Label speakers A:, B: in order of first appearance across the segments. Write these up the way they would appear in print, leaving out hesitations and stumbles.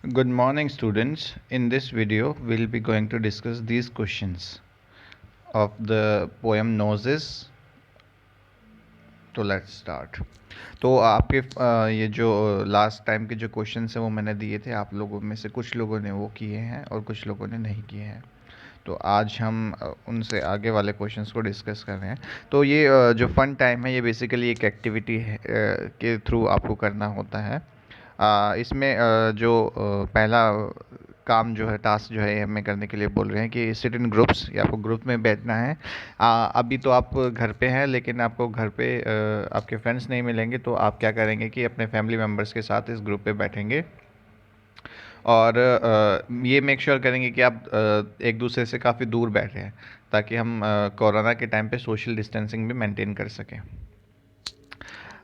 A: Good morning, students. In this video, we'll be going to discuss these questions of the poem Noses. तो let's start. तो आपके ये जो last time के जो क्वेश्चंस हैं वो मैंने दिए थे, आप लोगों में से कुछ लोगों ने वो किए हैं और कुछ लोगों ने नहीं किए हैं। तो आज हम उनसे आगे वाले क्वेश्चंस को डिस्कस कर रहे हैं। तो ये जो फन टाइम है ये बेसिकली एक एक्टिविटी है के थ्रू आपको करना होता है। इसमें जो पहला काम जो है, टास्क जो है, हमें करने के लिए बोल रहे हैं कि सिट इन ग्रुप्स, या आपको ग्रुप में बैठना है। अभी तो आप घर पे हैं, लेकिन आपको घर पे आपके फ्रेंड्स नहीं मिलेंगे, तो आप क्या करेंगे कि अपने फैमिली मेम्बर्स के साथ इस ग्रुप पे बैठेंगे और ये मेक श्योर करेंगे कि आप एक दूसरे से काफ़ी दूर बैठे हैं, ताकि हम कोरोना के टाइम पे सोशल डिस्टेंसिंग भी मेंटेन कर सकें।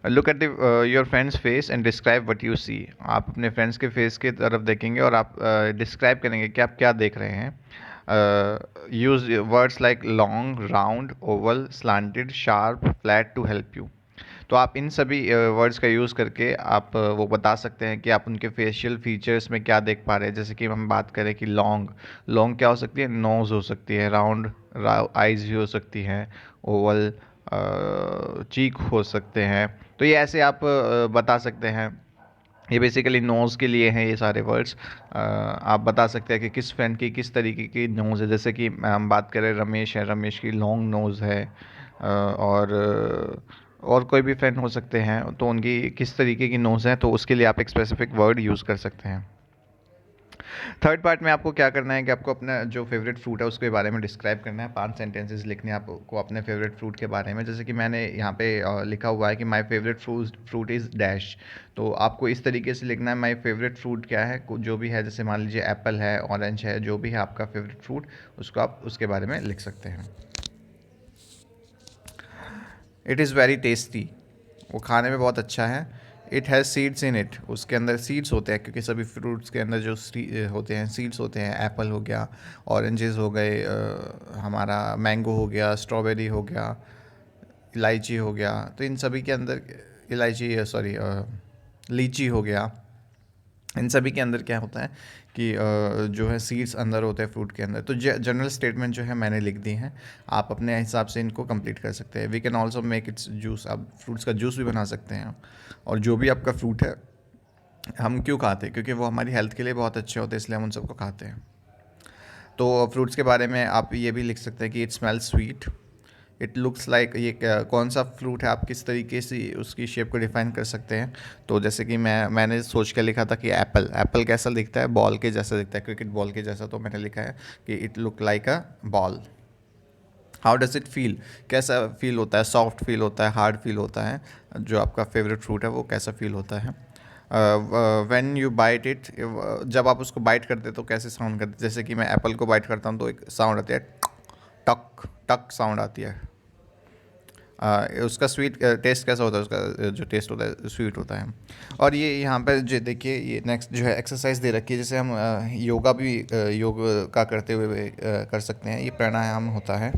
A: Look at your friends face and describe what you see. आप अपने फ्रेंड्स के फेस की तरफ देखेंगे और आप डिस्क्राइब करेंगे कि आप क्या देख रहे हैं। Use words like long, round, oval, slanted, sharp, flat to help you. तो आप इन सभी वर्ड्स का यूज़ करके आप वो बता सकते हैं कि आप उनके फेशियल फीचर्स में क्या देख पा रहे हैं। जैसे कि हम बात करें कि लॉन्ग लॉन्ग क्या हो सकती है, नोज़ हो सकती है, राउंड आइज़ भी हो सकती हैं, ओवल चीक हो सकते हैं। तो ये ऐसे आप बता सकते हैं। ये बेसिकली नोज़ के लिए हैं ये सारे वर्ड्स। आप बता सकते हैं कि किस फ्रेंड की किस तरीके की नोज़ है। जैसे कि हम बात करें, रमेश है, रमेश की लॉन्ग नोज़ है। और कोई भी फ्रेंड हो सकते हैं, तो उनकी किस तरीके की नोज़ है, तो उसके लिए आप एक स्पेसिफिक वर्ड यूज़ कर सकते हैं। थर्ड पार्ट में आपको क्या करना है कि आपको अपना जो फेवरेट फ्रूट है उसके बारे में डिस्क्राइब करना है। 5 सेंटेंसेस लिखने हैं आपको अपने फेवरेट फ्रूट के बारे में। जैसे कि मैंने यहाँ पे लिखा हुआ है कि my favourite fruit is dash. तो आपको इस तरीके से लिखना है, माय फेवरेट फ्रूट क्या है, जो भी है। जैसे मान लीजिए एप्पल है, ऑरेंज है, जो भी है आपका फेवरेट फ्रूट, उसको आप उसके बारे में लिख सकते हैं। इट इज़ वेरी टेस्टी, वो खाने में बहुत अच्छा है। It has seeds in it, उसके अंदर सीड्स होते हैं, क्योंकि सभी फ्रूट्स के अंदर जो होते हैं सीड्स होते हैं। एप्पल हो गया, ऑरेंजेस हो गए, हमारा मैंगो हो गया, स्ट्रॉबेरी हो गया, इलायची हो गया। तो इन सभी के अंदर इलायची, सॉरी, लीची हो गया। इन सभी के अंदर क्या होता है कि जो है सीड्स अंदर होते हैं फ्रूट के अंदर। तो जनरल स्टेटमेंट जो है मैंने लिख दी हैं, आप अपने हिसाब से इनको कंप्लीट कर सकते हैं। We can also make its juice, आप फ्रूट्स का जूस भी बना सकते हैं। और जो भी आपका फ्रूट है, हम क्यों खाते हैं, क्योंकि वो हमारी हेल्थ के लिए बहुत अच्छे होते हैं, इसलिए हम उन सबको खाते हैं। तो फ्रूट्स के बारे में आप ये भी लिख सकते हैं कि it smells sweet, it looks like. ये कौन सा फ्रूट है, आप किस तरीके से उसकी शेप को डिफाइन कर सकते हैं। तो जैसे कि मैंने सोच के लिखा था कि एप्पल एप्पल कैसा दिखता है, बॉल के जैसा दिखता है, क्रिकेट बॉल के जैसा। तो मैंने लिखा है कि it look like a ball. How does it feel, कैसा फील होता है, सॉफ्ट फील होता है, हार्ड फील होता है। जो आपका फेवरेट फ्रूट है वो कैसा फील होता है। व्हेन यू बाइट इट, जब आप उसको बाइट करते हैं तो कैसे साउंड करते हैं। जैसे कि मैं एप्पल को बाइट करता हूँ तो एक साउंड आती है, टक टक साउंड आती है। उसका स्वीट टेस्ट कैसा होता है, उसका जो टेस्ट होता है स्वीट होता है। और ये यहाँ पर जो देखिए, ये नेक्स्ट जो है एक्सरसाइज दे रखी है। जैसे हम योगा भी योग का करते हुए कर सकते हैं। ये प्राणायाम होता है।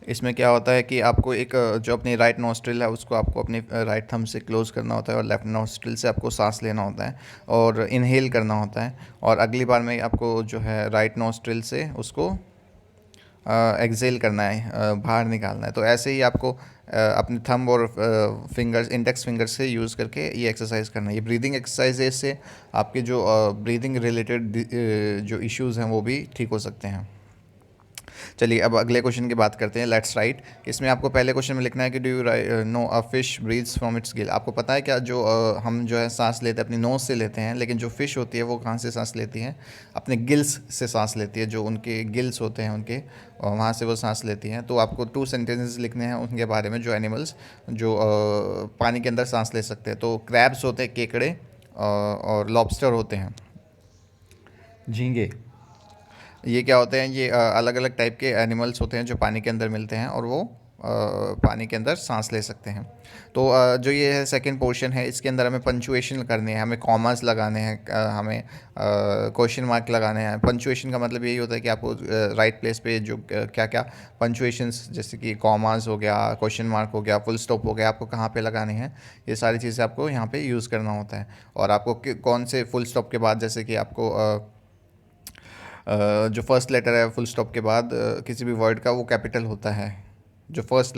A: इसमें क्या होता है कि आपको एक जो अपनी राइट नॉस्ट्रिल है उसको आपको अपनी राइट थंब से क्लोज करना होता है, और लेफ्ट नॉस्ट्रिल से आपको सांस लेना होता है और इनहेल करना होता है। और अगली बार में आपको जो है राइट नॉस्ट्रिल से उसको एक्सेल करना है, बाहर निकालना है। तो ऐसे ही आपको अपने थंब और फिंगर्स, इंडेक्स फिंगर से यूज़ करके ये एक्सरसाइज करना है। ये ब्रीदिंग एक्सरसाइज है, इससे आपके जो ब्रीदिंग रिलेटेड जो इश्यूज़ हैं वो भी ठीक हो सकते हैं। चलिए अब अगले क्वेश्चन की बात करते हैं। Let's write. इसमें आपको पहले क्वेश्चन में लिखना है कि do you know a fish breathes from its gill. आपको पता है क्या, जो हम जो है सांस लेते हैं अपनी नोज़ से लेते हैं, लेकिन जो फ़िश होती है वो कहाँ से सांस लेती हैं, अपने गिल्स से सांस लेती है। जो उनके गिल्स होते हैं उनके, वहाँ से वो सांस लेती हैं। तो आपको 2 सेंटेंसेस लिखने हैं उनके बारे में, जो एनिमल्स जो पानी के अंदर सांस ले सकते हैं। तो क्रैब्स होते हैं, केकड़े, और लॉबस्टर होते हैं, झींगे। ये क्या होते हैं, ये अलग अलग टाइप के एनिमल्स होते हैं जो पानी के अंदर मिलते हैं, और वो पानी के अंदर सांस ले सकते हैं। तो जो ये है सेकंड पोर्शन है, इसके अंदर हमें पंचुएशन करनी है, हमें कॉमास लगाने हैं, हमें क्वेश्चन मार्क लगाने हैं। पंचुएशन का मतलब यही होता है कि आपको राइट प्लेस पे जो क्या क्या पंचुएशंस, जैसे कि कॉमास हो गया, क्वेश्चन मार्क हो गया, फुल स्टॉप हो गया, आपको कहाँ पे लगाने हैं, ये सारी चीज़ें आपको यहाँ पे यूज़ करना होता है। और आपको कौन से फुल स्टॉप के बाद, जैसे कि आपको जो फर्स्ट लेटर है फुल स्टॉप के बाद किसी भी वर्ड का वो कैपिटल होता है। जो फर्स्ट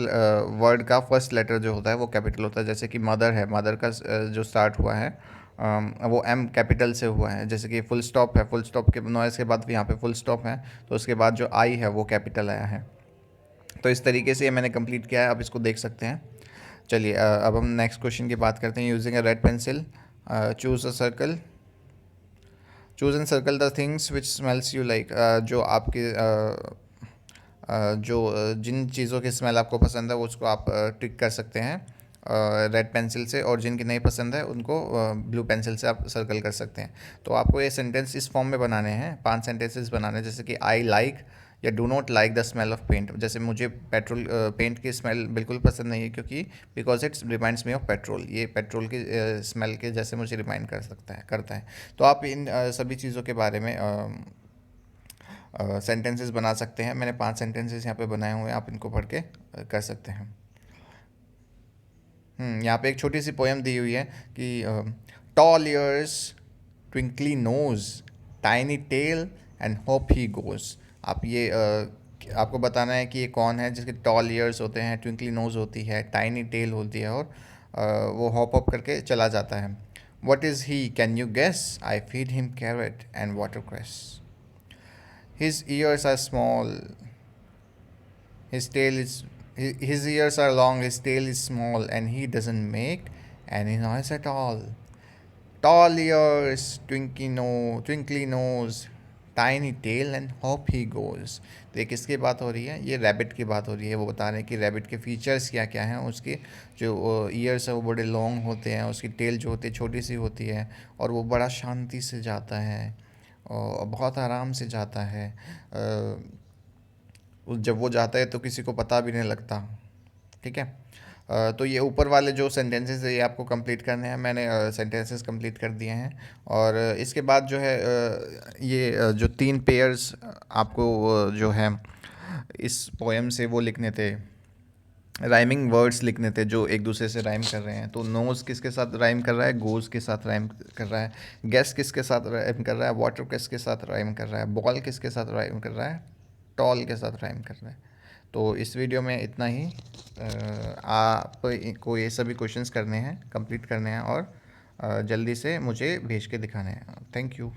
A: वर्ड का फर्स्ट लेटर जो होता है वो कैपिटल होता है। जैसे कि मदर है, मदर का जो स्टार्ट हुआ है वो एम कैपिटल से हुआ है। जैसे कि फुल स्टॉप है, फुल स्टॉप के नॉइज़ के बाद यहाँ पे फुल स्टॉप है, तो उसके बाद जो आई है वो कैपिटल आया है। तो इस तरीके से ये मैंने कंप्लीट किया है, आप इसको देख सकते हैं। चलिए अब हम नेक्स्ट क्वेश्चन की बात करते हैं। Using a red pencil choose a circle, choose and circle the things which smells you like. जो आपके जिन चीज़ों की स्मेल आपको पसंद है वो उसको आप टिक कर सकते हैं रेड पेंसिल से, और जिनकी नहीं पसंद है उनको ब्लू पेंसिल से आप सर्कल कर सकते हैं। तो आपको ये सेंटेंस इस फॉर्म में बनाने हैं, 5 सेंटेंसेस बनाने हैं। जैसे कि आई लाइक या do not like the smell of paint. जैसे मुझे पेट्रोल पेंट की स्मेल बिल्कुल पसंद नहीं है, क्योंकि because it's reminds me of petrol. ये पेट्रोल की स्मेल के जैसे मुझे रिमाइंड करता है। तो आप इन सभी चीज़ों के बारे में सेंटेंसेस बना सकते हैं। मैंने 5 सेंटेंसेस यहाँ पे बनाए हुए हैं, आप इनको पढ़ के कर सकते हैं। यहाँ पे एक छोटी सी पोएम दी हुई है कि tall ears, twinkly nose, tiny tail and hop he goes. आप ये आपको बताना है कि ये कौन है जिसके टॉल ईयर्स होते हैं, ट्विंकली नोज होती है, टाइनी टेल होती है, और वो हॉप हॉप करके चला जाता है। What is he, can you guess, I feed him carrot and watercress. His ears are small, his tail is his ears are long, his tail is small, and he doesn't make any noise at all. Tall ears, twinkly nose, tiny tail, and hop he goes. तो ये किसकी बात हो रही है? ये rabbit की बात हो रही है। वो बता रहे हैं कि रैबिट के फीचर्स क्या क्या हैं। उसके जो ईयर्स है वो बड़े लॉन्ग होते हैं, उसकी टेल जो होती है छोटी सी होती है, और वो बड़ा शांति से जाता है और बहुत आराम से जाता है। जब वो जाता है तो किसी को पता भी नहीं लगता। ठीक है। तो ये ऊपर वाले जो सेंटेंसेस है ये आपको कंप्लीट करने हैं। मैंने सेंटेंसेस कंप्लीट कर दिए हैं, और इसके बाद जो है ये जो 3 पेयर्स आपको जो है इस पोएम से वो लिखने थे, राइमिंग वर्ड्स लिखने थे जो एक दूसरे से राइम कर रहे हैं। तो नोज़ किसके साथ राइम कर रहा है? गोज़ के साथ राइम कर रहा है। गैस किसके साथ राइम कर रहा है? वाटर किसके साथ राइम कर रहा है? बॉल किसके साथ राइम कर रहा है? टॉल के साथ राइम कर रहा है। तो इस वीडियो में इतना ही। आपको ये सभी क्वेश्चंस करने हैं, कंप्लीट करने हैं, और जल्दी से मुझे भेज के दिखाने हैं। Thank you.